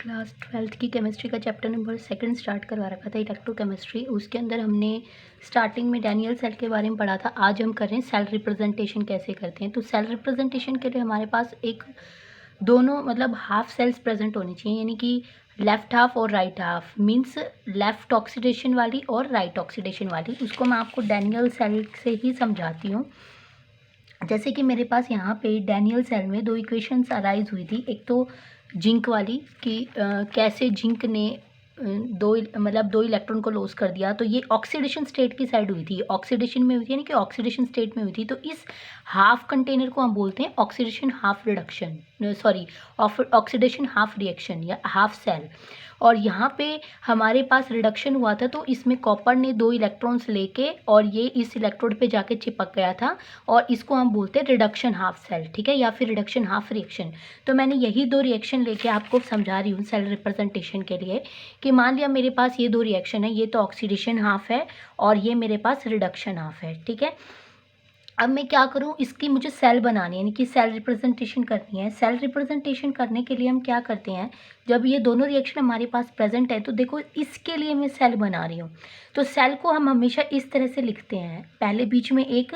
Class 12th की chemistry का chapter number 2 start करवा रखा था, इलेक्ट्रोकेमिस्ट्री। उसके अंदर हमने स्टार्टिंग में डैनियल सेल के बारे में पढ़ा था। आज हम कर रहे हैं सेल रिप्रेजेंटेशन कैसे करते हैं। तो सेल रिप्रेजेंटेशन के लिए हमारे पास एक दोनों मतलब हाफ सेल्स प्रेजेंट होनी चाहिए, यानी कि लेफ्ट हाफ और right half, means left oxidation वाली और राइट ऑक्सीडेशन वाली। उसको मैं आपको डैनियल सेल से ही समझाती हूँ। जैसे कि मेरे पास यहाँ पे डैनियल सेल में दो इक्वेशंस अराइज हुई थी। एक तो जिंक वाली कि कैसे जिंक ने दो इलेक्ट्रॉन को लॉस कर दिया। तो ये ऑक्सीडेशन स्टेट की साइड हुई थी, ऑक्सीडेशन में हुई थी, यानी कि ऑक्सीडेशन स्टेट में हुई थी। तो इस हाफ कंटेनर को हम बोलते हैं oxidation half reduction, sorry oxidation half reaction या हाफ सेल। और यहाँ पे हमारे पास रिडक्शन हुआ था, तो इसमें कॉपर ने दो इलेक्ट्रॉन्स लेके और ये इस इलेक्ट्रोड पे जाके चिपक गया था, और इसको हम बोलते हैं रिडक्शन हाफ सेल, ठीक है, या फिर रिडक्शन हाफ रिएक्शन। तो मैंने यही दो रिएक्शन लेके आपको समझा रही हूँ सेल रिप्रेजेंटेशन के लिए, कि मान लिया मेरे पास ये दो रिएक्शन है, ये तो ऑक्सीडेशन हाफ है और ये मेरे पास रिडक्शन हाफ है, ठीक है। अब मैं क्या करूं, इसकी मुझे सेल बनानी है, यानी कि सेल रिप्रेजेंटेशन करनी है। सेल रिप्रेजेंटेशन करने के लिए हम क्या करते हैं, जब ये दोनों रिएक्शन हमारे पास प्रेजेंट है, तो देखो इसके लिए मैं सेल बना रही हूँ। तो सेल को हम हमेशा इस तरह से लिखते हैं, पहले बीच में एक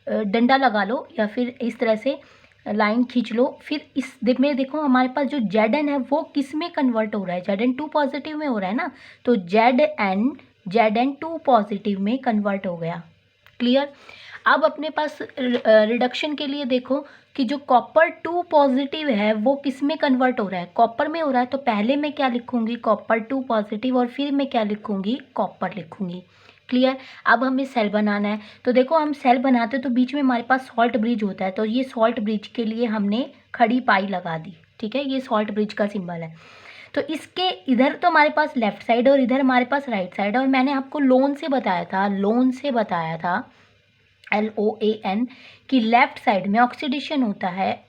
डंडा लगा लो या फिर इस तरह से लाइन खींच लो। फिर इस में देखो हमारे पास जो Zn है वो किस में कन्वर्ट हो रहा है, Zn2 पॉजिटिव में हो रहा है ना, तो Zn2 पॉजिटिव में कन्वर्ट हो गया। क्लियर। अब अपने पास रिडक्शन के लिए देखो कि जो कॉपर 2 पॉजिटिव है वो किस में कन्वर्ट हो रहा है, कॉपर में हो रहा है। तो पहले मैं क्या लिखूंगी, कॉपर 2 पॉजिटिव, और फिर मैं क्या लिखूंगी, कॉपर लिखूंगी। क्लियर। अब हमें सेल बनाना है, तो देखो हम सेल बनाते तो बीच में हमारे पास सॉल्ट ब्रिज होता है, तो ये सॉल्ट ब्रिज के लिए हमने खड़ी पाई लगा दी, ठीक है, ये सॉल्ट ब्रिज का सिंबल है। तो इसके इधर तो हमारे पास लेफ्ट साइड है और इधर हमारे पास राइट साइड है, और मैंने आपको लोन से बताया था LOAN कि लेफ्ट साइड में ऑक्सीडेशन होता है,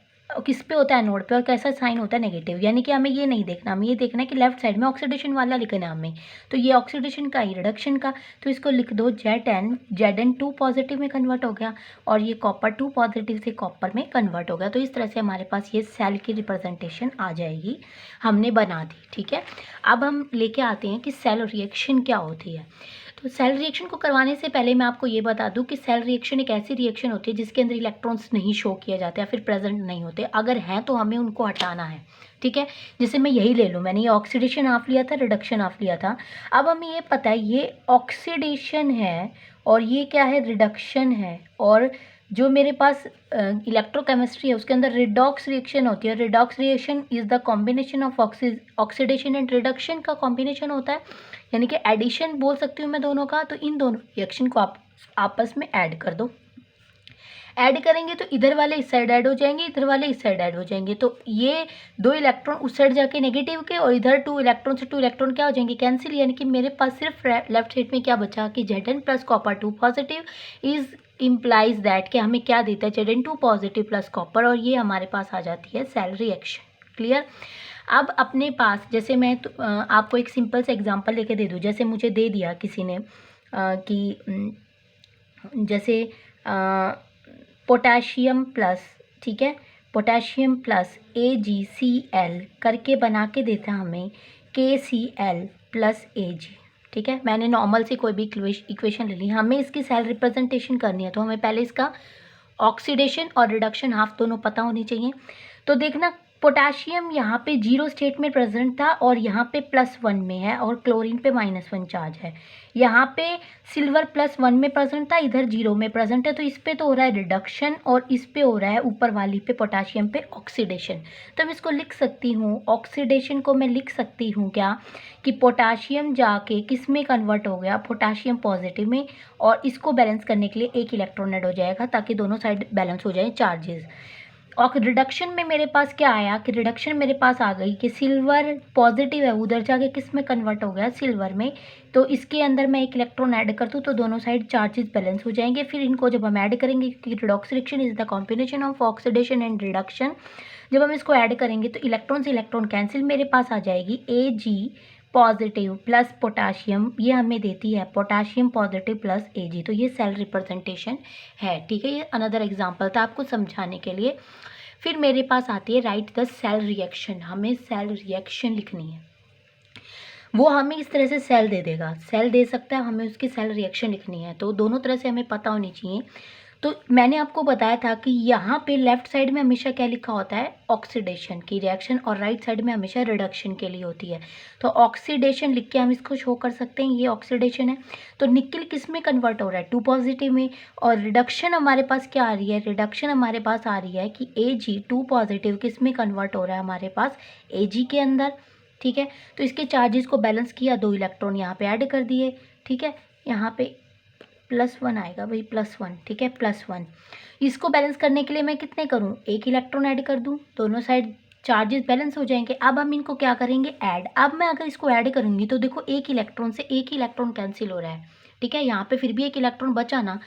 किस पे होता है, नोड पे, और कैसा साइन होता है, नेगेटिव। यानी कि हमें ये नहीं देखना, हमें ये देखना है कि लेफ्ट साइड में ऑक्सीडेशन वाला लिखना है हमें। तो ये ऑक्सीडेशन का ही रिडक्शन का, तो इसको लिख दो Zn2 पॉजिटिव में कन्वर्ट हो गया, और ये कॉपर 2 पॉजिटिव से कॉपर में कन्वर्ट हो गया। तो इस तरह से हमारे पास ये सेल की रिप्रेजेंटेशन आ जाएगी, हमने बना दी, ठीक है। अब हम लेके आते हैं कि सेल रिएक्शन क्या होती है। तो सेल रिएक्शन को करवाने से पहले मैं आपको ये बता दूं कि सेल रिएक्शन एक ऐसी रिएक्शन होती है जिसके अंदर इलेक्ट्रॉन्स नहीं शो किए जाते या फिर प्रेजेंट नहीं होते। अगर हैं तो हमें उनको हटाना है, ठीक है। जैसे मैं यही ले लूँ, मैंने ये ऑक्सीडेशन हाफ लिया था, रिडक्शन हाफ लिया था। अब हमें ये पता है ये ऑक्सीडेशन है और ये क्या है, रिडक्शन है। और जो मेरे पास इलेक्ट्रोकेमिस्ट्री है उसके अंदर रिडॉक्स रिएक्शन होती है। Redox reaction is the combination of oxidation and reduction का कॉम्बिनेशन होता है, यानी कि एडिशन बोल सकती हूँ मैं दोनों का। तो इन दोनों रिएक्शन को आप आपस में ऐड कर दो। ऐड करेंगे तो इधर वाले इस साइड ऐड हो जाएंगे, इधर वाले इस साइड ऐड हो जाएंगे। तो ये दो इलेक्ट्रॉन उस साइड जाके नेगेटिव के, और इधर 2 इलेक्ट्रॉन से 2 इलेक्ट्रॉन क्या हो जाएंगे, कैंसिल। यानी कि मेरे पास सिर्फ लेफ्ट साइड में क्या बचा कि Zn plus copper 2 positive is implies that कि हमें क्या देता है, Zn2 पॉजिटिव प्लस कॉपर, और ये हमारे पास आ जाती है सेल रिएक्शन। क्लियर। अब अपने पास जैसे मैं आपको एक सिंपल सा एग्जांपल लेके दे दूँ। जैसे मुझे दे दिया किसी ने कि जैसे पोटाशियम प्लस, ठीक है, पोटाशियम प्लस AgCl करके बना के देता हमें KCl प्लस Ag, ठीक है। मैंने नॉर्मल से कोई भी इक्वेशन ले ली, हमें इसकी सेल रिप्रेजेंटेशन करनी है, तो हमें पहले इसका ऑक्सीडेशन और रिडक्शन हाफ दोनों पता होनी चाहिए। तो देखना पोटाशियम यहाँ पे 0 स्टेट में प्रेजेंट था और यहाँ पे +1 में है, और क्लोरीन पे -1 चार्ज है। यहाँ पे सिल्वर +1 में प्रेजेंट था, इधर 0 में प्रेजेंट है। तो इस पे तो हो रहा है रिडक्शन और इस पे हो रहा है ऊपर वाली पे पोटाशियम पे ऑक्सीडेशन। तो मैं इसको लिख सकती हूँ, ऑक्सीडेशन को मैं लिख सकती हूँ क्या, कि पोटाशियम जाके किस में कन्वर्ट हो गया, पोटाशियम पॉजिटिव में, और इसको बैलेंस करने के लिए एक इलेक्ट्रॉन ऐड हो जाएगा ताकि दोनों साइड बैलेंस हो जाए चार्जेस। और रिडक्शन में मेरे पास क्या आया कि रिडक्शन मेरे पास आ गई कि सिल्वर पॉजिटिव है, उधर जाके किस में कन्वर्ट हो गया, सिल्वर में। तो इसके अंदर मैं एक इलेक्ट्रॉन ऐड कर दूँ तो दोनों साइड चार्जेस बैलेंस हो जाएंगे। फिर इनको जब हम ऐड करेंगे, क्योंकि redox reaction is the combination of oxidation and reduction, जब हम इसको ऐड करेंगे तो इलेक्ट्रॉन से इलेक्ट्रॉन कैंसिल, मेरे पास आ जाएगी Ag पॉजिटिव प्लस पोटाशियम, ये हमें देती है पोटाशियम पॉजिटिव प्लस Ag। तो ये सेल रिप्रेजेंटेशन है, ठीक है। ये अनदर एग्जांपल था आपको समझाने के लिए। फिर मेरे पास आती है राइट द सेल रिएक्शन, हमें सेल रिएक्शन लिखनी है। वो हमें इस तरह से सेल दे देगा, सेल दे सकता है, हमें उसकी सेल रिएक्शन लिखनी है, तो दोनों तरह से हमें पता होनी चाहिए। तो मैंने आपको बताया था कि यहाँ पे लेफ्ट साइड में हमेशा क्या लिखा होता है, ऑक्सीडेशन की रिएक्शन, और राइट साइड में हमेशा रिडक्शन के लिए होती है। तो ऑक्सीडेशन लिख के हम इसको शो कर सकते हैं, ये ऑक्सीडेशन है। तो निकल किस में कन्वर्ट हो रहा है, 2 पॉजिटिव में। और रिडक्शन हमारे पास क्या आ रही है, रिडक्शन हमारे पास आ रही है कि Ag 2 पॉजिटिव किस में कन्वर्ट हो रहा है हमारे पास, Ag के अंदर। ठीक है, तो इसके चार्जेस को बैलेंस किया, 2 इलेक्ट्रॉन यहाँ पे ऐड कर दिए। ठीक है, यहाँ पे +1 आएगा भाई, +1। ठीक है, +1। इसको बैलेंस करने के लिए मैं कितने करूँ, 1 इलेक्ट्रॉन ऐड कर दूँ, दोनों साइड चार्जेस बैलेंस हो जाएंगे। अब हम इनको क्या करेंगे, ऐड। अब मैं अगर इसको ऐड करूँगी तो देखो 1 इलेक्ट्रॉन से 1 ही इलेक्ट्रॉन कैंसिल हो रहा है। ठीक है, यहाँ पे फिर भी 1 इलेक्ट्रॉन बचा ना,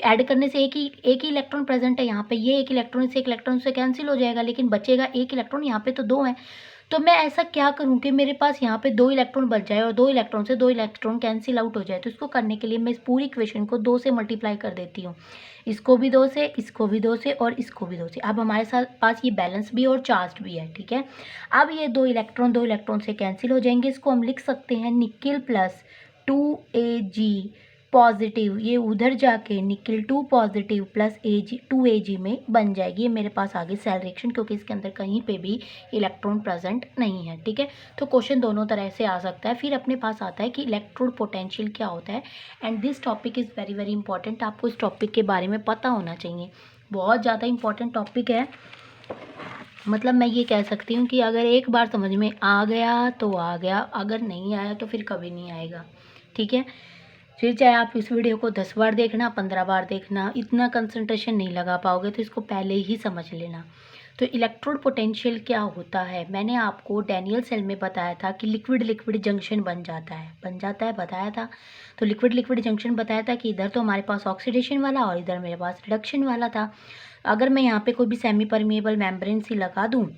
ऐड करने से एक ही इलेक्ट्रॉन प्रेजेंट है यहाँ पे, ये 1 इलेक्ट्रॉन से 1 इलेक्ट्रॉन से कैंसिल हो जाएगा, लेकिन बचेगा 1 इलेक्ट्रॉन, यहाँ पे तो 2 है। तो मैं ऐसा क्या करूँ कि मेरे पास यहाँ पे 2 इलेक्ट्रॉन बच जाए और 2 इलेक्ट्रॉन से 2 इलेक्ट्रॉन कैंसिल आउट हो जाए। तो इसको करने के लिए मैं इस पूरी इक्वेशन को 2 से मल्टीप्लाई कर देती हूँ, इसको भी 2 से, इसको भी 2 से और इसको भी 2 से। अब हमारे साथ पास ये बैलेंस भी और चार्ज भी है। ठीक है, अब ये 2 इलेक्ट्रॉन से कैंसिल हो जाएंगे। इसको हम लिख सकते हैं निकल प्लस 2Ag पॉजिटिव, ये उधर जाके निकल 2 पॉजिटिव प्लस Ag 2Ag में बन जाएगी। ये मेरे पास आ गई सेल रिएक्शन, क्योंकि इसके अंदर कहीं पे भी इलेक्ट्रॉन प्रेजेंट नहीं है। ठीक है, तो क्वेश्चन दोनों तरह से आ सकता है। फिर अपने पास आता है कि इलेक्ट्रोड पोटेंशियल क्या होता है, and this topic is very very important. आपको इस टॉपिक के बारे में पता होना चाहिए, बहुत ज़्यादा इंपॉर्टेंट टॉपिक है। मतलब मैं ये कह सकती हूँ कि अगर एक बार समझ में आ गया तो आ गया, अगर नहीं आया तो फिर कभी नहीं आएगा। ठीक है, फिर चाहे आप इस वीडियो को 10 बार देखना, 15 बार देखना, इतना कंसंट्रेशन नहीं लगा पाओगे, तो इसको पहले ही समझ लेना। तो इलेक्ट्रोड पोटेंशियल क्या होता है, मैंने आपको डैनियल सेल में बताया था कि लिक्विड लिक्विड जंक्शन बन जाता है, बताया था। तो लिक्विड लिक्विड जंक्शन बताया था कि इधर तो हमारे पास ऑक्सीडेशन वाला और इधर मेरे पास रिडक्शन वाला था। अगर मैं यहाँ पे कोई भी सेमी परमिएबल मेम्ब्रेन सी लगा दूँ,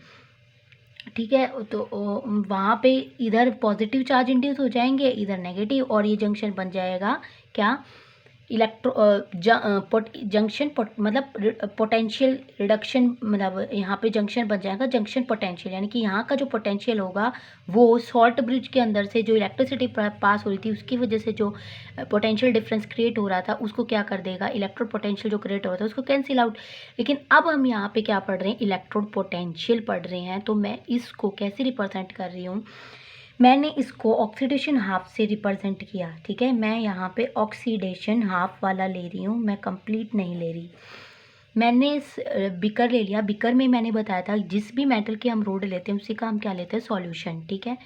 ठीक है, तो वहाँ पे इधर पॉजिटिव चार्ज इंड्यूस हो जाएंगे, इधर नेगेटिव, और ये जंक्शन बन जाएगा क्या, जंक्शन मतलब पोटेंशियल रिडक्शन, मतलब यहाँ पे जंक्शन बन जाएगा जंक्शन पोटेंशियल, यानी कि यहाँ का जो पोटेंशियल होगा वो सॉल्ट ब्रिज के अंदर से जो इलेक्ट्रिसिटी पास हो रही थी उसकी वजह से जो पोटेंशियल डिफरेंस क्रिएट हो रहा था उसको क्या कर देगा, इलेक्ट्रोड पोटेंशियल जो क्रिएट हो रहा था उसको कैंसिल आउट। लेकिन अब हम यहाँ पे क्या पढ़ रहे हैं, इलेक्ट्रोड पोटेंशियल पढ़ रहे हैं। तो मैं इसको कैसे रिप्रेजेंट कर रही हूँ, मैंने इसको ऑक्सीडेशन हाफ से रिप्रेजेंट किया। ठीक है, मैं यहाँ पे ऑक्सीडेशन हाफ वाला ले रही हूँ, मैं कंप्लीट नहीं ले रही। मैंने इस बिकर ले लिया, बिकर में मैंने बताया था जिस भी मेटल के हम रोड लेते हैं उसी का हम क्या लेते हैं, सॉल्यूशन। ठीक है,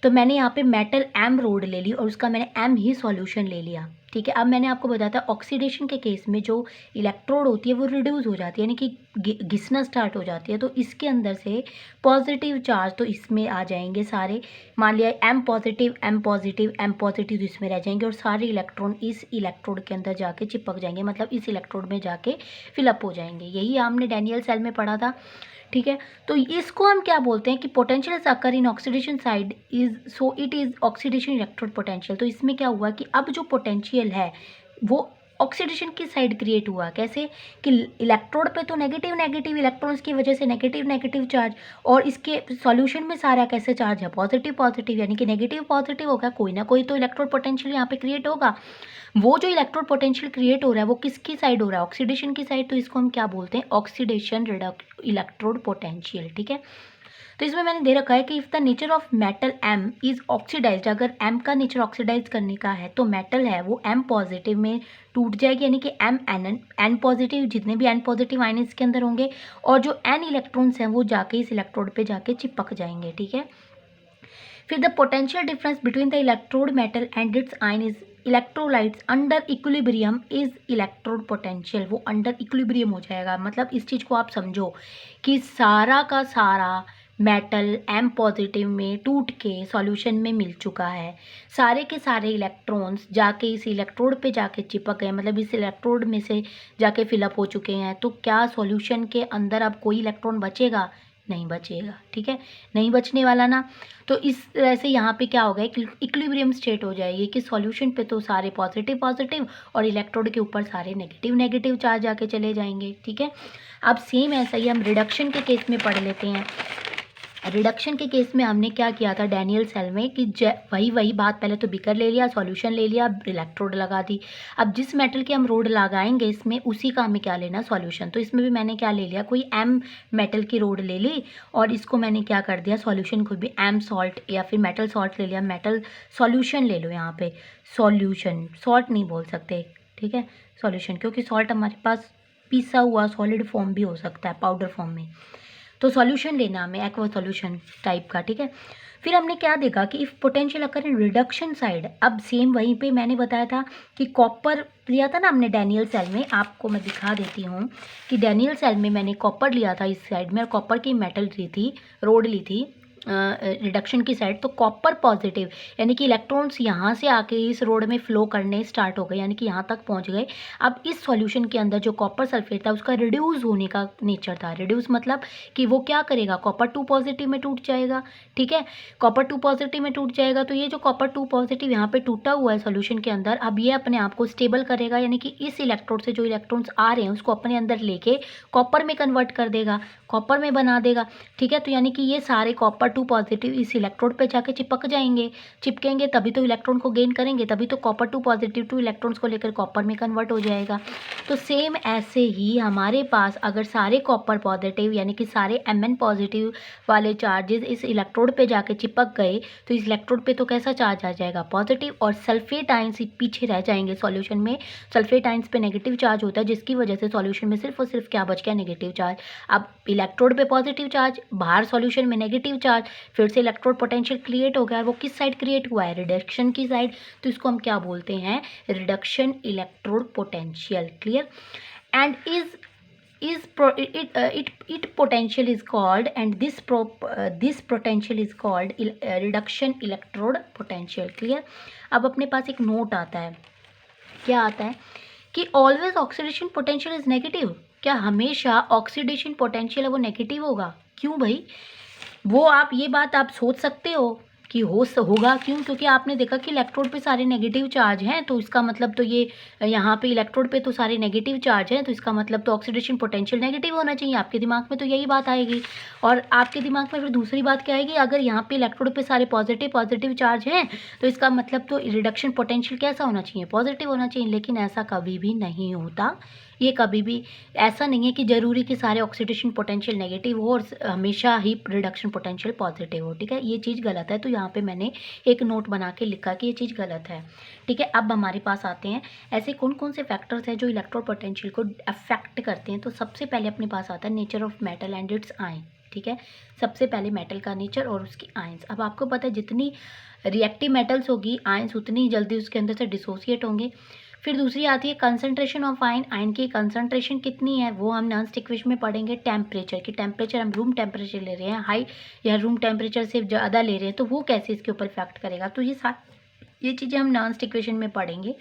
तो मैंने यहाँ पे मेटल एम रोड ले ली और उसका मैंने एम ही सॉल्यूशन ले लिया। ठीक है, अब मैंने आपको बताया था ऑक्सीडेशन के केस में जो इलेक्ट्रोड होती है वो रिड्यूस हो जाती है, यानी कि घिसना स्टार्ट हो जाती है। तो इसके अंदर से पॉजिटिव चार्ज तो इसमें आ जाएंगे सारे, मान लिया M positive M positive M positive इसमें रह जाएंगे, और सारे इलेक्ट्रॉन इस इलेक्ट्रोड के अंदर जाके चिपक जाएंगे, मतलब इस इलेक्ट्रोड में जाके फिलअप हो जाएंगे। यही हमने डैनियल सेल में पढ़ा था। ठीक है, तो इसको हम क्या बोलते हैं कि potential occur in oxidation side is, so it is oxidation electrode potential. तो इसमें क्या हुआ कि अब जो पोटेंशियल है वो ऑक्सीडेशन की साइड क्रिएट हुआ। कैसे कि इलेक्ट्रोड पे तो नेगेटिव नेगेटिव इलेक्ट्रॉन्स की वजह से नेगेटिव नेगेटिव चार्ज, और इसके सॉल्यूशन में सारा कैसे चार्ज है, पॉजिटिव पॉजिटिव, यानी कि नेगेटिव पॉजिटिव होगा, कोई ना कोई तो इलेक्ट्रोड पोटेंशियल यहाँ पे क्रिएट होगा। वो जो इलेक्ट्रोड पोटेंशियल क्रिएट हो रहा है वो किसकी साइड हो रहा है, ऑक्सीडेशन की साइड। तो इसको हम क्या बोलते हैं, ऑक्सीडेशन इलेक्ट्रोड पोटेंशियल। ठीक है, तो इसमें मैंने दे रखा है कि if the nature of metal M is oxidised, अगर एम का नेचर ऑक्सीडाइज करने का है तो मेटल है वो एम पॉजिटिव में टूट जाएगी, यानी कि एम एन पॉजिटिव, जितने भी एन पॉजिटिव आयन इसके अंदर होंगे, और जो एन इलेक्ट्रॉन्स हैं वो जाके इस इलेक्ट्रोड पे जाके चिपक जाएंगे। ठीक है, फिर the potential difference between the electrode metal and it's ion is electrolytes under equilibrium is electrode potential, वो अंडर इक्विलिब्रियम हो जाएगा। मतलब इस चीज़ को आप समझो कि सारा का सारा मेटल एम पॉजिटिव में टूट के सॉल्यूशन में मिल चुका है, सारे के सारे इलेक्ट्रॉन्स जाके इस इलेक्ट्रोड पे जाके चिपक गए, मतलब इस इलेक्ट्रोड में से जाके फिलअप हो चुके हैं। तो क्या सॉल्यूशन के अंदर अब कोई इलेक्ट्रॉन बचेगा, नहीं बचेगा, ठीक है, नहीं बचने वाला ना। तो इस तरह से यहाँ पे क्या होगा, एक इक्विलिब्रियम स्टेट हो जाएगी कि सॉल्यूशन पे तो सारे पॉजिटिव पॉजिटिव और इलेक्ट्रोड के ऊपर सारे नेगेटिव नेगेटिव चार्ज आके चले जाएंगे, ठीक है। अब सेम ऐसा ही हम रिडक्शन के केस में पढ़ लेते हैं। रिडक्शन के केस में हमने क्या किया था डैनियल सेल में कि वही बात, पहले तो बीकर ले लिया, सॉल्यूशन ले लिया, इलेक्ट्रोड लगा दी। अब जिस मेटल की हम रोड लगाएंगे इसमें, उसी का हमें क्या लेना, सॉल्यूशन। तो इसमें भी मैंने क्या ले लिया, कोई एम मेटल की रोड ले ली और इसको मैंने क्या कर दिया, सॉल्यूशन को भी एम सॉल्ट या फिर मेटल सॉल्ट ले लिया। मेटल सॉल्यूशन ले लो, यहाँ पे सॉल्यूशन, सॉल्ट नहीं बोल सकते, ठीक है, सॉल्यूशन, क्योंकि सॉल्ट हमारे पास पिसा हुआ सॉलिड फॉर्म भी हो सकता है, पाउडर फॉर्म में। तो सॉल्यूशन लेना हमें एक्वा सॉल्यूशन टाइप का, ठीक है। फिर हमने क्या देखा कि if potential occur in reduction side, अब सेम वहीं पे मैंने बताया था कि कॉपर लिया था ना हमने डैनियल सेल में, आपको मैं दिखा देती हूँ कि डैनियल सेल में मैंने कॉपर लिया था इस साइड में और कॉपर की मेटल ली थी, रोड ली थी रिडक्शन की साइड। तो कॉपर पॉजिटिव, यानी कि इलेक्ट्रॉन्स यहाँ से आके इस रोड में फ्लो करने स्टार्ट हो गए, यानी कि यहाँ तक पहुँच गए। अब इस सॉल्यूशन के अंदर जो कॉपर सल्फेट था उसका रिड्यूस होने का नेचर था। रिड्यूस मतलब कि वो क्या करेगा, कॉपर 2 पॉजिटिव में टूट जाएगा, ठीक है, कॉपर 2 पॉजिटिव में टूट जाएगा। तो ये जो कॉपर 2 पॉजिटिव यहाँ पे टूटा हुआ है सॉल्यूशन के अंदर, अब ये अपने आप को स्टेबल करेगा, यानी कि इस इलेक्ट्रोड से जो इलेक्ट्रॉन्स आ रहे हैं उसको अपने अंदर लेके कॉपर में कन्वर्ट कर देगा, कॉपर में बना देगा, ठीक है। तो यानी कि ये सारे कॉपर 2 पॉजिटिव इस इलेक्ट्रोड पे जाके चिपक जाएंगे, चिपकेंगे तभी तो इलेक्ट्रॉन को गेन करेंगे, तभी तो कॉपर 2 पॉजिटिव 2 इलेक्ट्रॉन्स को लेकर कॉपर में कन्वर्ट हो जाएगा। तो सेम ऐसे ही हमारे पास अगर सारे कॉपर पॉजिटिव यानी कि सारे Mn पॉजिटिव वाले चार्जेस इस इलेक्ट्रोड पे जाके चिपक गए तो इस इलेक्ट्रोड पे तो कैसा चार्ज आ जाएगा, पॉजिटिव, और सल्फेट आयंस पीछे रह जाएंगे सॉल्यूशन में। सल्फेट आयंस पे नेगेटिव चार्ज होता है जिसकी वजह से सॉल्यूशन में सिर्फ और सिर्फ क्या बच गया, नेगेटिव चार्ज। अब इलेक्ट्रोड पे पॉजिटिव चार्ज, बाहर सॉल्यूशन में नेगेटिव चार्ज, फिर से इलेक्ट्रोड पोटेंशियल क्रिएट हो गया। और वो किस साइड क्रिएट हुआ है, रिडक्शन की साइड। तो इसको हम क्या बोलते हैं, reduction electrode potential, clear. And it potential is called, and this potential is called reduction electrode potential, clear। अब अपने पास एक नोट आता है, क्या आता है कि always oxidation potential is negative. क्या हमेशा ऑक्सीडेशन पोटेंशियल है वो नेगेटिव होगा, क्यों भाई, वो आप ये बात आप सोच सकते हो कि होगा क्यों, क्योंकि आपने देखा कि इलेक्ट्रोड पे सारे नेगेटिव चार्ज हैं, तो इसका मतलब तो ये यहाँ पे इलेक्ट्रोड पे तो सारे नेगेटिव चार्ज हैं, तो इसका मतलब तो ऑक्सीडेशन पोटेंशियल नेगेटिव होना चाहिए। आपके दिमाग में तो यही बात आएगी। और आपके दिमाग में फिर दूसरी बात क्या आएगी, अगर यहाँ पे इलेक्ट्रोड पे सारे पॉजिटिव चार्ज हैं तो इसका मतलब तो रिडक्शन पोटेंशियल कैसा होना चाहिए, पॉजिटिव होना चाहिए। लेकिन ऐसा कभी भी नहीं होता, ये कभी भी ऐसा नहीं है कि ज़रूरी कि सारे ऑक्सीडेशन पोटेंशियल नेगेटिव हो और हमेशा ही रिडक्शन पोटेंशियल पॉजिटिव हो, ठीक है, ये चीज़ गलत है। तो यहाँ पे मैंने एक नोट बना के लिखा कि ये चीज़ गलत है, ठीक है। अब हमारे पास आते हैं ऐसे कौन कौन से फैक्टर्स हैं जो इलेक्ट्रोड पोटेंशियल को अफेक्ट करते हैं। तो सबसे पहले अपने पास आता है nature of metal and it's ion, ठीक है। सबसे पहले मेटल का नेचर और उसकी आयंस। अब आपको पता है जितनी रिएक्टिव मेटल्स होगी आयंस उतनी ही जल्दी उसके अंदर से डिसोसिएट होंगे। फिर दूसरी आती है कंसंट्रेशन ऑफ आयन। आयन की कंसंट्रेशन कितनी है वो हम नॉन स्टिक फिश में पढ़ेंगे। टेम्परेचर की, टेम्परेचर हम रूम टेम्परेचर ले रहे हैं हाई या रूम टेम्परेचर से ज़्यादा ले रहे हैं तो वो कैसे इसके ऊपर इफेक्ट करेगा। तो ये चीज़ें हम नॉन स्टिक फिश में पढ़ेंगे।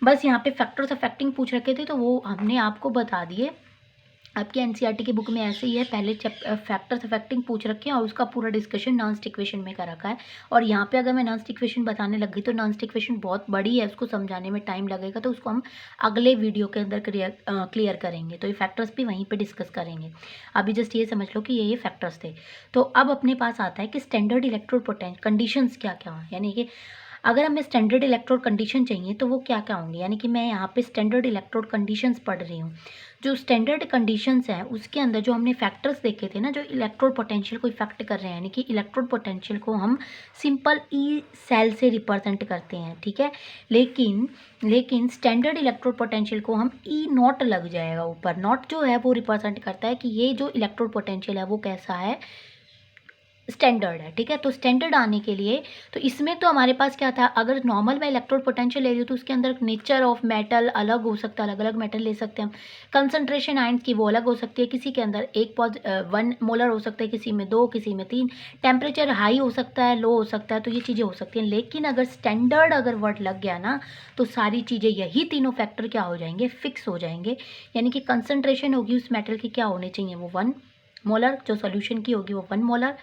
बस यहाँ पे फैक्टर्स अफेक्टिंग पूछ रखे थे तो वो हमने आपको बता दिए। आपकी एनसीईआरटी की बुक में ऐसे ही है, पहले फैक्टर्स अफेक्टिंग पूछ रखे हैं और उसका पूरा डिस्कशन नॉन स्टिक क्वेश्चन में कर रखा है। और यहाँ पे अगर मैं नॉन स्टिक क्वेश्चन बताने लग गई तो नॉन स्टिक क्वेश्चन बहुत बड़ी है, उसको समझाने में टाइम लगेगा, तो उसको हम अगले वीडियो के अंदर क्लियर करेंगे। तो ये फैक्टर्स भी वहीं पर डिस्कस करेंगे। अभी जस्ट ये समझ लो कि ये फैक्टर्स थे। तो अब अपने पास आता है कि स्टैंडर्ड इलेक्ट्रोड पोटेंशियल कंडीशंस क्या क्या हैं, यानी कि अगर हमें स्टैंडर्ड इलेक्ट्रोड कंडीशन चाहिए तो वो क्या क्या होंगे। यानी कि मैं यहाँ पे स्टैंडर्ड इलेक्ट्रोड कंडीशंस पढ़ रही हूँ। जो स्टैंडर्ड कंडीशंस हैं उसके अंदर जो हमने फैक्टर्स देखे थे ना जो इलेक्ट्रोड पोटेंशियल को इफेक्ट कर रहे हैं, यानी कि इलेक्ट्रोड पोटेंशियल को हम सिंपल ई सेल से रिप्रेजेंट करते हैं, ठीक है। लेकिन स्टैंडर्ड इलेक्ट्रोड पोटेंशियल को हम ई नॉट लग जाएगा ऊपर। नॉट जो है वो रिप्रेजेंट करता है कि ये जो इलेक्ट्रोड पोटेंशियल है वो कैसा है, स्टैंडर्ड है, ठीक है। तो स्टैंडर्ड आने के लिए तो इसमें तो हमारे पास क्या था, अगर नॉर्मल मैं इलेक्ट्रोड पोटेंशियल ले रही हूँ तो उसके अंदर नेचर ऑफ मेटल अलग हो सकता है, अलग अलग मेटल ले सकते हैं हम। कंसंट्रेशन आयंस की वो अलग हो सकती है, किसी के अंदर 1 मोलर हो सकता है, किसी में 2, किसी में 3। टेम्परेचर हाई हो सकता है, लो हो सकता है, तो ये चीज़ें हो सकती हैं। लेकिन अगर स्टैंडर्ड अगर वर्ड लग गया ना तो सारी चीज़ें यही तीनों फैक्टर क्या हो जाएंगे, फिक्स हो जाएंगे। यानी कि कंसंट्रेशन होगी उस मेटल की क्या होनी चाहिए, वो 1, मोलर जो सॉल्यूशन की होगी वो 1 मोलर।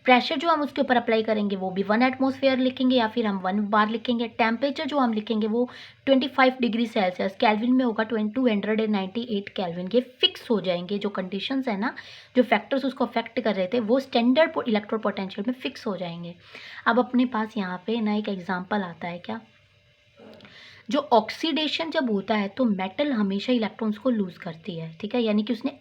प्रेशर जो हम उसके ऊपर अप्लाई करेंगे वो भी 1 एटमॉस्फेयर लिखेंगे या फिर हम 1 बार लिखेंगे। टेम्परेचर जो हम लिखेंगे वो 25 डिग्री सेल्सियस, कैल्विन में होगा 298 कैल्विन। ये फिक्स हो जाएंगे, जो कंडीशंस है ना, जो फैक्टर्स उसको अफेक्ट कर रहे थे वो स्टैंडर्ड इलेक्ट्रोड पोटेंशियल में फिक्स हो जाएंगे। अब अपने पास यहाँ पे ना एक एग्जाम्पल आता है, क्या, जो ऑक्सीडेशन जब होता है तो मेटल हमेशा इलेक्ट्रॉन्स को लूज करती है, ठीक है, यानी कि उसने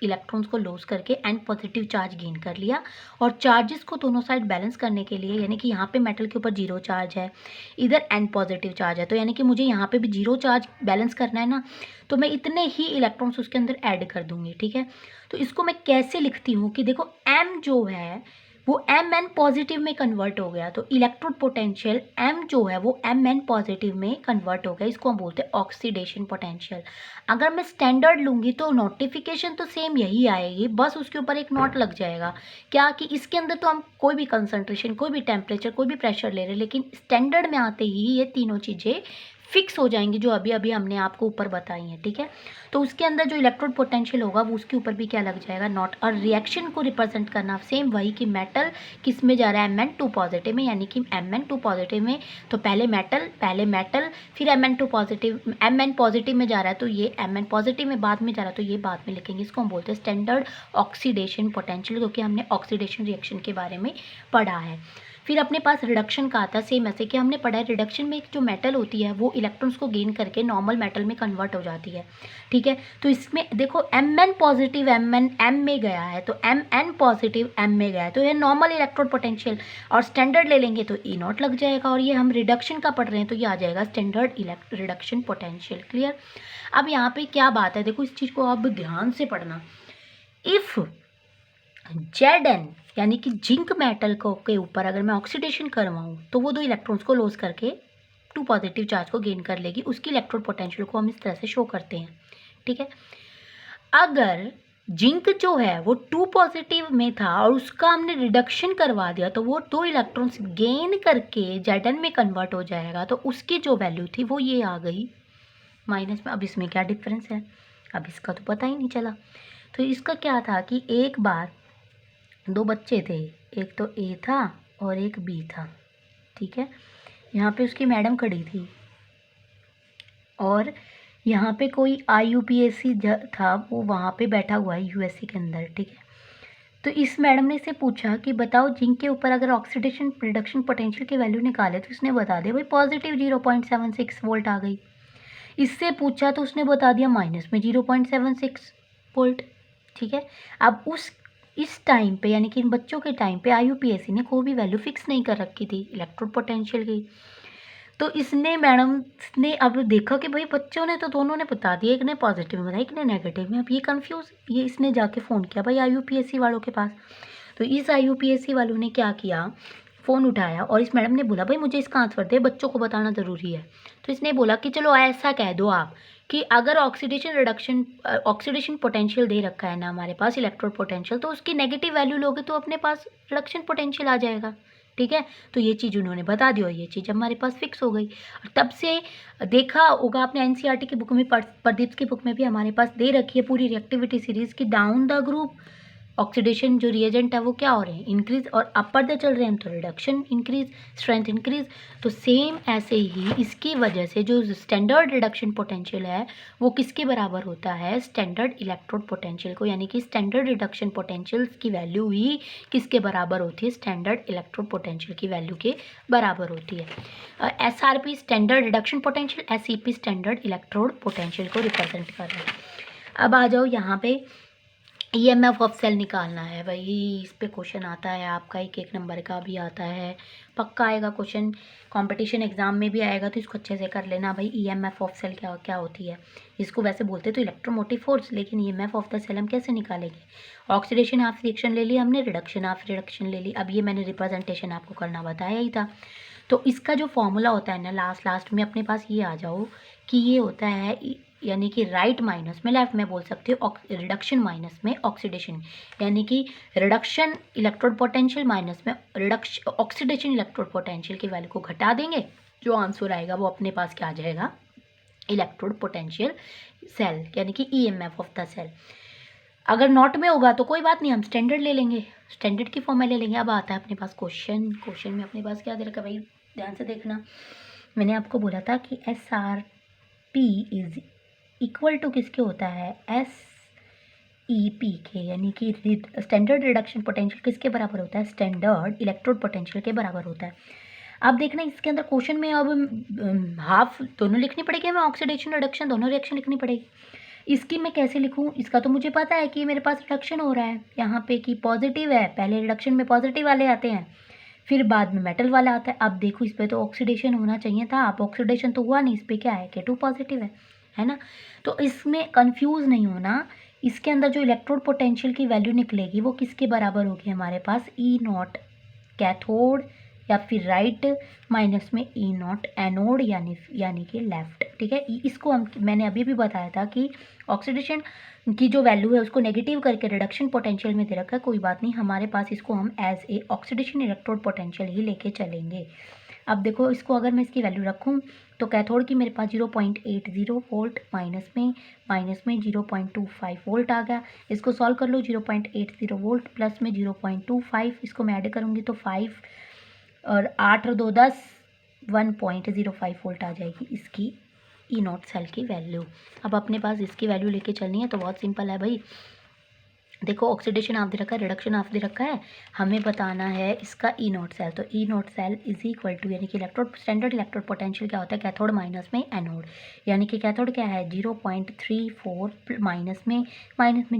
इलेक्ट्रॉन्स को लूज करके एन पॉजिटिव चार्ज गेन कर लिया। और चार्जेस को दोनों साइड बैलेंस करने के लिए, यानी कि यहाँ पे मेटल के ऊपर 0 चार्ज है, इधर एन पॉजिटिव चार्ज है, तो यानी कि मुझे यहाँ पे भी 0 चार्ज बैलेंस करना है ना, तो मैं इतने ही इलेक्ट्रॉन्स उसके अंदर ऐड कर दूंगी, ठीक है। तो इसको मैं कैसे लिखती हूँ कि देखो एम जो है वो एम एन पॉजिटिव में कन्वर्ट हो गया, तो इलेक्ट्रोड पोटेंशियल एम जो है वो एम एन पॉजिटिव में कन्वर्ट हो गया। इसको हम बोलते हैं ऑक्सीडेशन पोटेंशियल। अगर मैं स्टैंडर्ड लूँगी तो नोटिफिकेशन तो सेम यही आएगी, बस उसके ऊपर एक नोट लग जाएगा, क्या, कि इसके अंदर तो हम कोई भी कंसंट्रेशन, कोई भी टेम्परेचर, कोई भी प्रेशर ले रहे हैं, लेकिन स्टैंडर्ड में आते ही ये तीनों चीज़ें फिक्स हो जाएंगी जो अभी अभी हमने आपको ऊपर बताई हैं, ठीक है। तो उसके अंदर जो इलेक्ट्रोड पोटेंशियल होगा वो उसके ऊपर भी क्या लग जाएगा, नॉट। और रिएक्शन को रिप्रेजेंट करना सेम वही, कि मेटल किस में जा रहा है, Mn2 पॉजिटिव में, यानी कि Mn2 पॉजिटिव में, तो पहले मेटल फिर Mn2 पॉजिटिव, Mn पॉजिटिव में जा रहा है तो ये Mn पॉजिटिव में बाद में जा रहा है तो ये बाद में लिखेंगे। इसको हम बोलते हैं स्टैंडर्ड ऑक्सीडेशन पोटेंशियल, क्योंकि हमने ऑक्सीडेशन रिएक्शन के बारे में पढ़ा है। फिर अपने पास रिडक्शन का आता है, सेम ऐसे कि हमने पढ़ा है रिडक्शन में जो मेटल होती है वो इलेक्ट्रॉन्स को गेन करके नॉर्मल मेटल में कन्वर्ट हो जाती है, ठीक है। तो इसमें देखो Mn पॉजिटिव Mn M में गया है, तो Mn पॉजिटिव M में गया है, तो ये नॉर्मल इलेक्ट्रोड पोटेंशियल, और स्टैंडर्ड ले लेंगे तो ई नॉट लग जाएगा, और ये हम रिडक्शन का पढ़ रहे हैं तो ये आ जाएगा स्टैंडर्ड रिडक्शन पोटेंशियल। क्लियर। अब यहाँ पे क्या बात है, देखो इस चीज़ को आप ध्यान से पढ़ना। इफ़ Zn यानी कि जिंक मेटल को के ऊपर अगर मैं ऑक्सीडेशन करवाऊँ तो वो 2 इलेक्ट्रॉन्स को लॉस करके 2 पॉजिटिव चार्ज को गेन कर लेगी। उसकी इलेक्ट्रोड पोटेंशियल को हम इस तरह से शो करते हैं, ठीक है। अगर जिंक जो है वो 2 पॉजिटिव में था और उसका हमने रिडक्शन करवा दिया तो वो 2 इलेक्ट्रॉन्स गेन करके Zn में कन्वर्ट हो जाएगा, तो उसकी जो वैल्यू थी वो ये आ गई माइनस में। अब इसमें क्या डिफरेंस है, अब इसका तो पता ही नहीं चला। तो इसका क्या था कि एक बार 2 बच्चे थे, एक तो ए था और एक बी था, ठीक है। यहाँ पे उसकी मैडम खड़ी थी और यहाँ पे कोई IUPAC था, वो वहाँ पे बैठा हुआ है यूएससी के अंदर, ठीक है। तो इस मैडम ने इसे पूछा कि बताओ जिंक के ऊपर अगर ऑक्सीडेशन रिडक्शन पोटेंशियल की वैल्यू निकाले, तो इसने बता दिया भाई पॉजिटिव 0.76 वोल्ट आ गई। इससे पूछा तो उसने बता दिया माइनस में 0.76 वोल्ट, ठीक है। अब इस टाइम पे, यानी कि इन बच्चों के टाइम पे IUPAC ने कोई भी वैल्यू फिक्स नहीं कर रखी थी इलेक्ट्रोड पोटेंशियल की। तो इसने मैडम ने अब देखा कि भाई बच्चों ने तो दोनों ने बता दिया, एक ने पॉजिटिव में बताया, एक ने नेगेटिव में। अब ये कंफ्यूज, ये इसने जाके फ़ोन किया भाई IUPAC वालों के पास। तो इस IUPAC वालों ने क्या किया, फ़ोन उठाया और इस मैडम ने बोला भाई मुझे इसका आंसर दे, बच्चों को बताना ज़रूरी है। तो इसने बोला कि चलो ऐसा कह दो आप कि अगर ऑक्सीडेशन पोटेंशियल दे रखा है ना हमारे पास इलेक्ट्रोड पोटेंशियल, तो उसकी नेगेटिव वैल्यू लोगे तो अपने पास रिडक्शन पोटेंशियल आ जाएगा, ठीक है। तो ये चीज़ उन्होंने बता दी और ये चीज़ हमारे पास फिक्स हो गई। और तब से देखा होगा आपने NCERT की बुक में, प्रदीप की बुक में भी हमारे पास दे रखी है पूरी रिएक्टिविटी सीरीज़ की, डाउन द ग्रुप ऑक्सीडेशन जो रिएजेंट है वो क्या हो रहे हैं, इंक्रीज, और अपर द चल रहे हैं तो रिडक्शन इंक्रीज, स्ट्रेंथ इंक्रीज। तो सेम ऐसे ही इसकी वजह से जो स्टैंडर्ड रिडक्शन पोटेंशियल है वो किसके बराबर होता है, स्टैंडर्ड इलेक्ट्रोड पोटेंशियल को, यानी कि स्टैंडर्ड रिडक्शन पोटेंशियल की वैल्यू ही किसके बराबर होती है, स्टैंडर्ड इलेक्ट्रोड पोटेंशियल की वैल्यू के बराबर होती है। SRP standard reduction potential, SEP standard electrode potential को रिप्रेजेंट कर रहा है। अब आ जाओ यहाँ पे EMF ऑफ सेल निकालना है भाई, इस पे क्वेश्चन आता है आपका, एक नंबर का भी आता है, पक्का आएगा क्वेश्चन, कंपटीशन एग्जाम में भी आएगा, तो इसको अच्छे से कर लेना भाई। EMF ऑफ सेल क्या क्या होती है, इसको वैसे बोलते तो इलेक्ट्रोमोटिव फोर्स, लेकिन EMF ऑफ द सेल हम कैसे निकालेंगे। ऑक्सीडेशन हाफ रिएक्शन ले ली हमने, रिडक्शन हाफ रिडक्शन ले ली। अब ये मैंने रिप्रेजेंटेशन आपको करना बताया ही था। तो इसका जो फॉर्मूला होता है ना, लास्ट में अपने पास ये आ जाओ कि ये होता है, यानी कि राइट माइनस में लेफ्ट में बोल सकते हो, रिडक्शन माइनस में ऑक्सीडेशन, यानी कि रिडक्शन इलेक्ट्रोड पोटेंशियल माइनस में रिडक्शन ऑक्सीडेशन इलेक्ट्रोड पोटेंशियल की वैल्यू को घटा देंगे, जो आंसर आएगा वो अपने पास क्या आ जाएगा, इलेक्ट्रोड पोटेंशियल सेल, यानी कि EMF ऑफ द सेल। अगर नॉट में होगा तो कोई बात नहीं, हम स्टैंडर्ड ले लेंगे, स्टैंडर्ड की फॉर्म में ले लेंगे। अब आता है अपने पास क्वेश्चन में अपने पास क्या दे रखा है भाई, ध्यान से देखना। मैंने आपको बोला था कि SRP इज इक्वल टू किसके होता है, SEP के, यानी कि स्टैंडर्ड रिडक्शन पोटेंशियल किसके बराबर होता है, स्टैंडर्ड इलेक्ट्रोड पोटेंशियल के बराबर होता है। अब देखना इसके अंदर क्वेश्चन में अब हाफ दोनों लिखनी पड़ेगी, हमें ऑक्सीडेशन रिडक्शन दोनों रिएक्शन लिखनी पड़ेगी। इसकी मैं कैसे लिखूँ, इसका तो मुझे पता है कि मेरे पास रिडक्शन हो रहा है यहाँ पे, कि पॉजिटिव है, पहले रिडक्शन में पॉजिटिव वाले आते हैं, फिर बाद में मेटल वाला आता है। अब देखो इस पर तो ऑक्सीडेशन होना चाहिए था, अब ऑक्सीडेशन तो हुआ नहीं, इस पर क्या है, K2 पॉजिटिव है ना। तो इसमें कंफ्यूज नहीं होना, इसके अंदर जो इलेक्ट्रोड पोटेंशियल की वैल्यू निकलेगी वो किसके बराबर होगी हमारे पास, E0 कैथोड या फिर राइट माइनस में E0 एनोड यानी कि लेफ्ट। ठीक है, इसको हम मैंने अभी भी बताया था कि ऑक्सीडेशन की जो वैल्यू है उसको नेगेटिव करके रिडक्शन पोटेंशियल में दे रखा है, कोई बात नहीं, हमारे पास इसको हम as a oxidation electrode potential ही लेके चलेंगे। अब देखो इसको अगर मैं इसकी वैल्यू रखूँ तो कैथोड की मेरे पास 0.80 वोल्ट, माइनस में 0.25 वोल्ट आ गया। इसको सॉल्व कर लो, 0.80 वोल्ट प्लस में 0.25, इसको मैं ऐड करूँगी तो 5 और 8 और 2 10, 1.05 वोल्ट आ जाएगी इसकी E0 सेल की वैल्यू। अब अपने पास इसकी वैल्यू लेके चलनी है तो बहुत सिंपल है भाई। देखो ऑक्सीडेशन हाफ दे रखा है, रिडक्शन हाफ दे रखा है, हमें बताना है इसका E0 सेल। तो E0 cell is equal to, यानी कि इलेक्ट्रोड स्टैंडर्ड इलेक्ट्रोड पोटेंशियल क्या होता है, कैथोड माइनस में एनोड, यानी कि कैथोड क्या है 0.34 माइनस में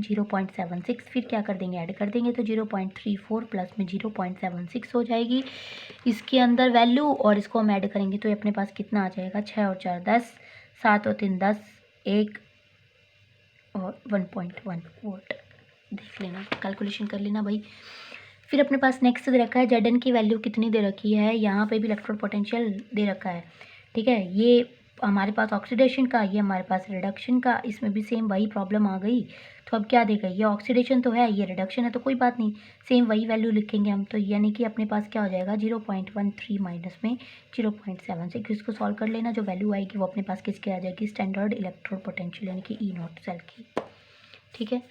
0.76, फिर क्या कर देंगे, ऐड कर देंगे तो 0.34 प्लस में 0.76 हो जाएगी इसके अंदर वैल्यू, और इसको हम ऐड करेंगे तो ये अपने पास कितना आ जाएगा, 6 और 4 10, 7 और 3 10, 1 और 1.1 वोल्ट। देख लेना, कैलकुलेशन कर लेना भाई। फिर अपने पास नेक्स्ट दे रखा है Zn की वैल्यू कितनी दे रखी है, यहाँ पे भी इलेक्ट्रोड पोटेंशियल दे रखा है। ठीक है, ये हमारे पास ऑक्सीडेशन का, ये हमारे पास रिडक्शन का, इसमें भी सेम वही प्रॉब्लम आ गई। तो अब क्या देगा, ये ऑक्सीडेशन तो है, ये रिडक्शन है, तो कोई बात नहीं, सेम वही वैल्यू लिखेंगे हम। तो यानी कि अपने पास क्या हो जाएगा 0.13 माइनस में 0.76, इसको सॉल्व कर लेना, जो वैल्यू आएगी वो अपने पास किसके आ जाएगी, स्टैंडर्ड इलेक्ट्रोड पोटेंशियल यानी कि E0 सेल की। ठीक है,